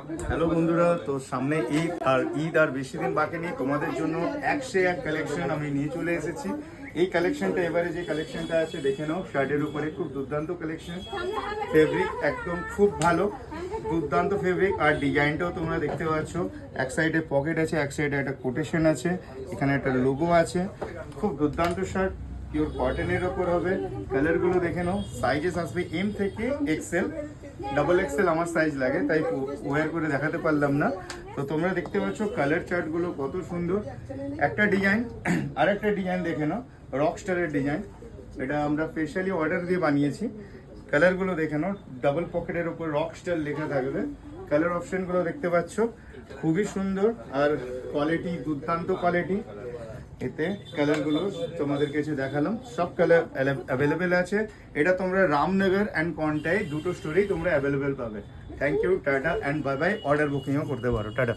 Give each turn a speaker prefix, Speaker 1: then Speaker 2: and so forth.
Speaker 1: Hello বন্ধুরা, তো সামনে ঈদ আর বেশি দিন বাকি নেই। তোমাদের জন্য এক কালেকশন আমি নিয়ে চলে এসেছি। এই কালেকশনটা এবারে যে কালেকশনটা আছে দেখে নাও, শার্টের উপরে খুব দুর্দান্ত কালেকশন। ফেব্রিক একদম খুব ভালো, দুর্দান্ত ফেব্রিক। আর ডিজাইনটাও তোমরা দেখতে পাচ্ছ, এক সাইডে পকেট আছে, এক সাইডে একটা কোটেশন আছে, এখানে একটা লোগো আছে। খুব দুর্দান্ত শার্ট, পিওর কটনের ওপর হবে। কালারগুলো দেখে নাও, সাইজেস আসবে এম থেকে এক্সেল, ডাবল এক্সেল আমার সাইজ লাগে, তাই ওয়্যার করে দেখাতে পারলাম না। তো তোমরা দেখতে পাচ্ছ কালার চার্টগুলো কত সুন্দর। একটা ডিজাইন আর একটা ডিজাইন দেখে নাও, রক স্টারের ডিজাইন। এটা আমরা স্পেশালি অর্ডার দিয়ে বানিয়েছি। কালারগুলো দেখে নাও, ডাবল পকেটের ওপর রক স্টার লেখা থাকবে। কালার অপশনগুলো দেখতে পাচ্ছ, খুবই সুন্দর আর কোয়ালিটি দুর্দান্ত কোয়ালিটি। এতে কালারগুলো তোমাদের কাছে দেখালাম, সব কালার অ্যাভেলেবেল আছে। এটা তোমরা রামনগর অ্যান্ড কন্টাই দুটো স্টোরেই তোমরা অ্যাভেলেবেল পাবে। Thank you, tata and bye bye. Order বুকিংও করতে পারো, টাটা।